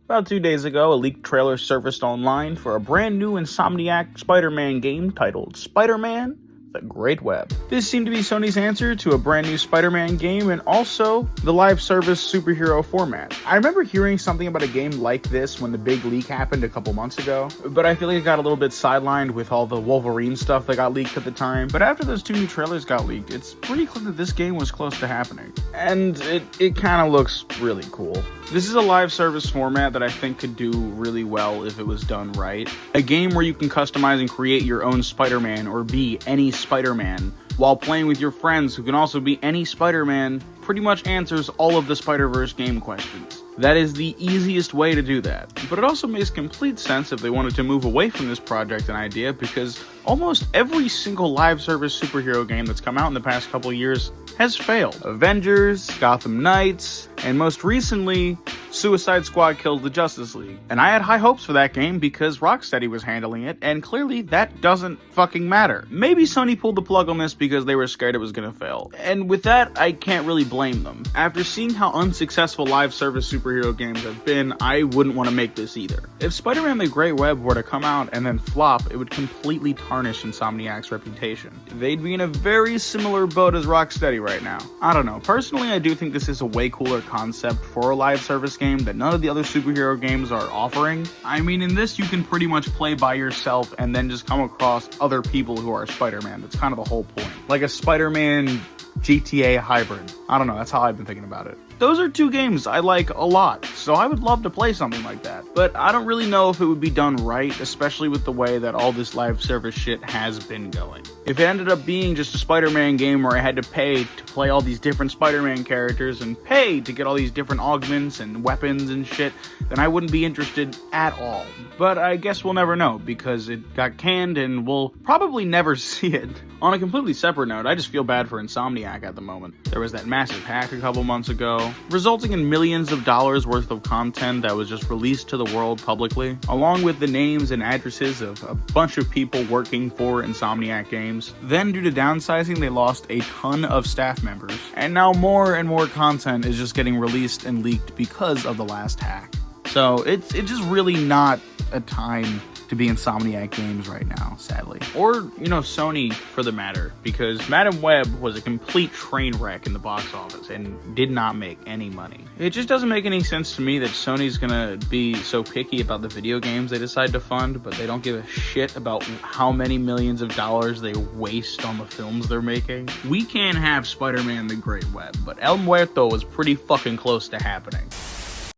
About 2 days ago, a leaked trailer surfaced online for a brand new Insomniac Spider-Man game titled Spider-Man: The Great Web. This seemed to be Sony's answer to a brand new Spider-Man game and also the live service superhero format. I remember hearing something about a game like this when the big leak happened a couple months ago, but I feel like it got a little bit sidelined with all the Wolverine stuff that got leaked at the time. But after those 2 new trailers got leaked, it's pretty clear that this game was close to happening. And it kind of looks really cool. This is a live service format that I think could do really well if it was done right. A game where you can customize and create your own Spider-Man or be any Spider-Man while playing with your friends who can also be any Spider-Man pretty much answers all of the Spider-Verse game questions. That is the easiest way to do that. But it also makes complete sense if they wanted to move away from this project and idea, because almost every single live service superhero game that's come out in the past couple years has failed. Avengers, Gotham Knights, and most recently, Suicide Squad Kills the Justice League. And I had high hopes for that game because Rocksteady was handling it, and clearly that doesn't fucking matter. Maybe Sony pulled the plug on this because they were scared it was gonna fail. And with that, I can't really blame them. After seeing how unsuccessful live service superhero games have been, I wouldn't want to make this either. If Spider-Man: The Great Web were to come out and then flop, it would completely tarnish Insomniac's reputation. They'd be in a very similar boat as Rocksteady right now. I don't know. Personally, I do think this is a way cooler concept for a live service game that none of the other superhero games are offering. I mean, in this, you can pretty much play by yourself and then just come across other people who are Spider-Man. That's kind of the whole point. Like a Spider-Man GTA hybrid. I don't know, that's how I've been thinking about it. Those are 2 games I like a lot, so I would love to play something like that. But I don't really know if it would be done right, especially with the way that all this live service shit has been going. If it ended up being just a Spider-Man game where I had to pay to play all these different Spider-Man characters and pay to get all these different augments and weapons and shit, then I wouldn't be interested at all. But I guess we'll never know, because it got canned and we'll probably never see it. On a completely separate note, I just feel bad for Insomniac at the moment. There was that massive hack a couple months ago, resulting in millions of dollars worth of content that was just released to the world publicly, along with the names and addresses of a bunch of people working for Insomniac Games. Then, due to downsizing, they lost a ton of staff members, and now more and more content is just getting released and leaked because of the last hack. So it's just really not a time to be Insomniac Games right now, sadly. Or, Sony for the matter, because Madam Web was a complete train wreck in the box office and did not make any money. It just doesn't make any sense to me that Sony's gonna be so picky about the video games they decide to fund, but they don't give a shit about how many millions of dollars they waste on the films they're making. We can have Spider-Man: The Great Web, but El Muerto was pretty fucking close to happening.